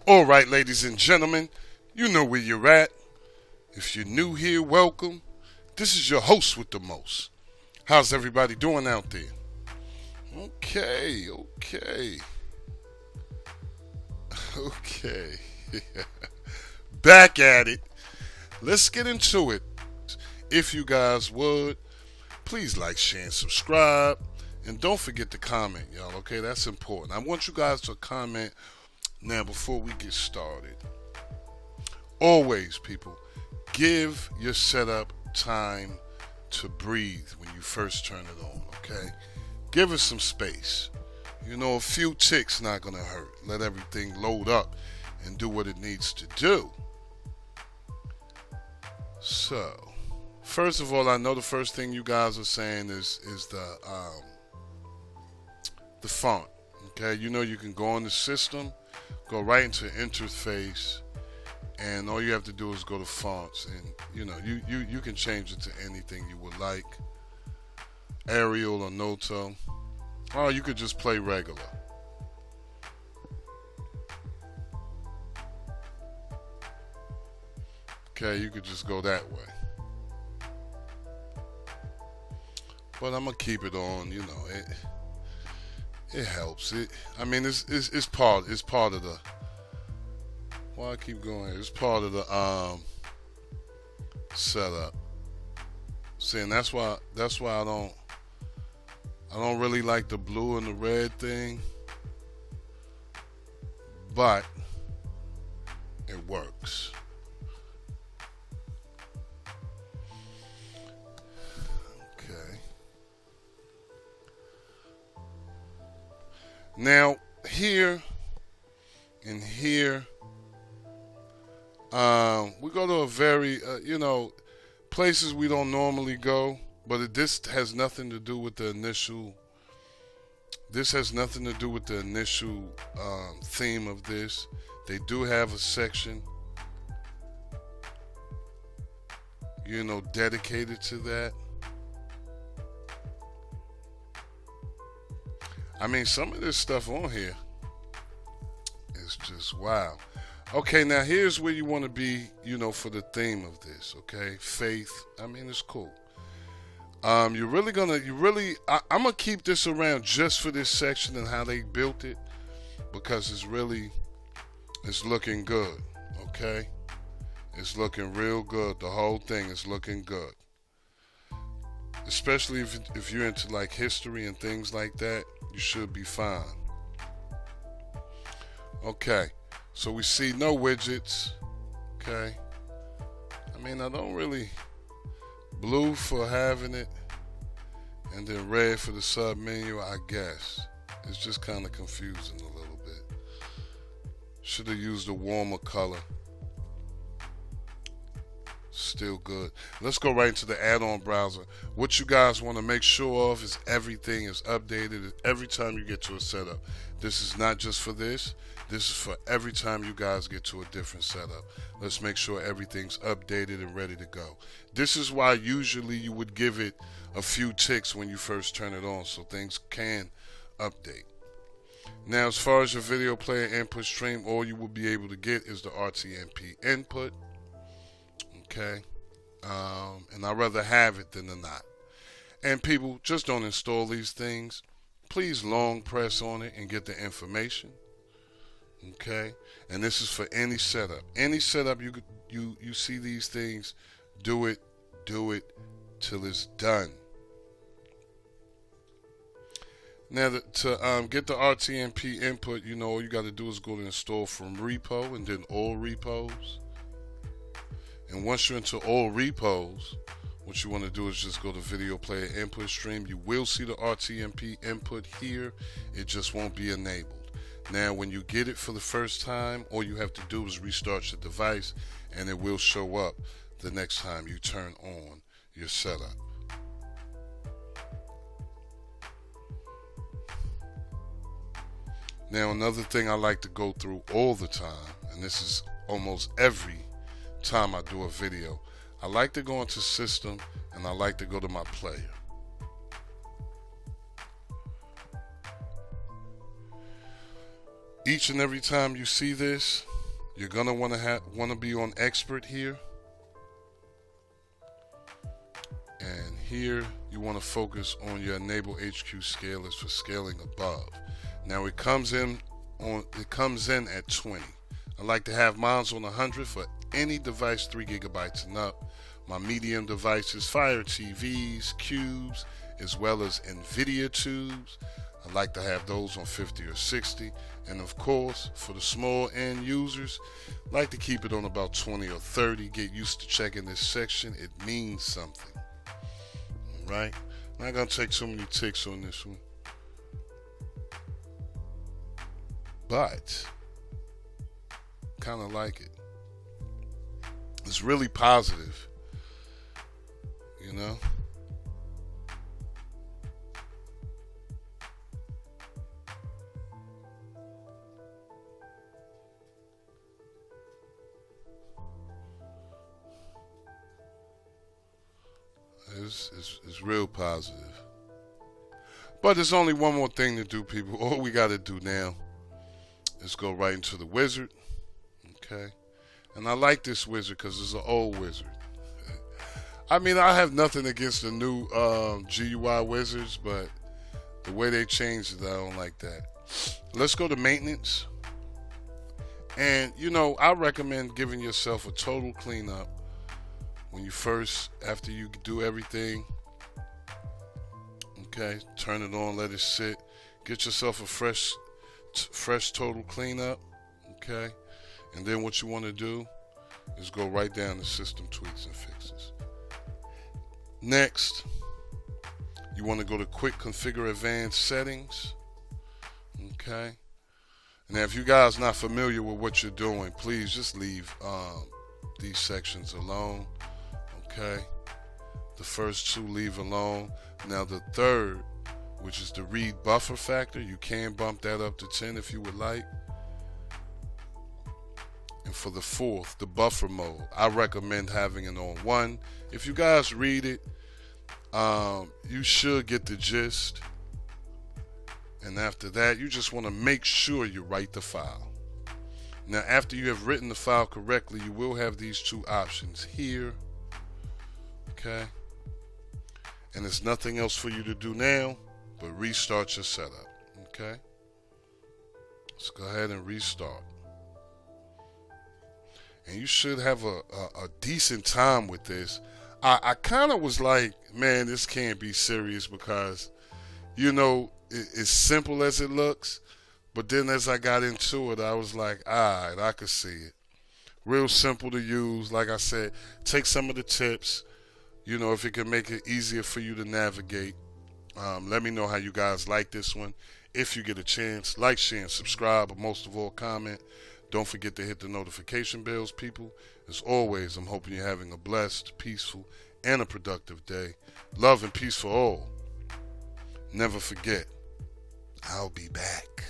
Alright, ladies and gentlemen, you know where you're at. If you're new here, welcome. This is your host with the most. How's everybody doing out there? Okay. Back at it. Let's get into it. If you guys would, please like, share, and subscribe. And don't forget to comment, y'all, okay? That's important. I want you guys to comment now before we get started. Always, people, give your setup time to breathe when you first turn it on, okay? Give it some space. You know, a few ticks not gonna hurt. Let everything load up and do what it needs to do. So, first of all, I know the first thing you guys are saying is the font. Okay, you know you can go on the system, go right into interface, and all you have to do is go to fonts, and you know you can change it to anything you would like, Arial or Noto, or you could just play regular. Okay, you could just go that way. But I'm gonna keep it on. You know it helps. I mean, it's part of the. Why I keep going? It's part of the setup. See, and that's why I don't really like the blue and the red thing, but it works. Now, here and here, we go to a very, places we don't normally go, but this has nothing to do with the initial. This has nothing to do with the initial theme of this. They do have a section, dedicated to that. I mean, some of this stuff on here is just wow. Okay, now here's where you want to be, for the theme of this, okay? Faith. I mean, it's cool. I'm gonna keep this around just for this section and how they built it, because it's looking good, okay? It's looking real good. The whole thing is looking good. Especially if you're into like history and things like that, you should be fine. Okay, so we see no widgets. Okay, I mean, I don't really. Blue for having it, and then red for the sub menu, I guess. It's just kind of confusing a little bit. Should have used a warmer color. Still good. Let's go right into the add-on browser. What you guys want to make sure of is everything is updated every time you get to a setup. This is not just for this. This is for every time you guys get to a different setup. Let's make sure everything's updated and ready to go. This is why usually you would give it a few ticks when you first turn it on, so things can update. Now, as far as your video player input stream, all you will be able to get is the Rtmp input. Okay, and I'd rather have it than not. And people, just don't install these things. Please long press on it and get the information. Okay, and this is for any setup. Any setup you see these things, do it till it's done. Now, to get the Rtmp input, all you got to do is go to install from repo and then all repos. And once you're into all repos, what you want to do is just go to video player input stream. You will see the Rtmp input here. It just won't be enabled. Now, when you get it for the first time, all you have to do is restart your device, and it will show up the next time you turn on your setup. Now, another thing I like to go through all the time, and this is almost every time I do a video, I like to go into system and I like to go to my player. Each and every time you see this, You're gonna want to be on expert here, and here you want to focus on your enable HQ scalers for scaling above. Now it comes in at 20. I like to have mine on 100 for any device 3 gigabytes and up. My medium devices, Fire TVs, cubes, as well as NVIDIA tubes, I like to have those on 50 or 60. And of course, for the small end users, I like to keep it on about 20 or 30. Get used to checking this section. It means something. All right? I'm not going to take so many ticks on this one. But kind of like it. It's really positive, you know. It's real positive. But there's only one more thing to do, people. All we got to do now is go right into the wizard. Okay. And I like this wizard because it's an old wizard. I mean, I have nothing against the new GUI wizards, but the way they changed it, I don't like that. Let's go to maintenance. And, you know, I recommend giving yourself a total cleanup when you after you do everything. Okay, turn it on, let it sit. Get yourself a fresh total cleanup. Okay. And then what you want to do is go right down to system tweaks and fixes. Next, you want to go to quick configure advanced settings. Okay. Now, if you guys not familiar with what you're doing, please just leave these sections alone. Okay. The first two leave alone. Now the third, which is the read buffer factor, you can bump that up to 10 if you would like. And for the fourth, the buffer mode, I recommend having it on 1. If you guys read it, you should get the gist. And after that, you just want to make sure you write the file. Now, after you have written the file correctly, you will have these two options here. Okay. And there's nothing else for you to do now but restart your setup. Okay. Let's go ahead and restart. And you should have a decent time with this. I kind of was like, man, this can't be serious because, you know, it's simple as it looks. But then as I got into it, I was like, all right, I could see it. Real simple to use. Like I said, take some of the tips. You know, if it can make it easier for you to navigate. Let me know how you guys like this one. If you get a chance, like, share, and subscribe. But most of all, comment. Don't forget to hit the notification bells, people. As always, I'm hoping you're having a blessed, peaceful, and a productive day. Love and peace for all. Never forget, I'll be back.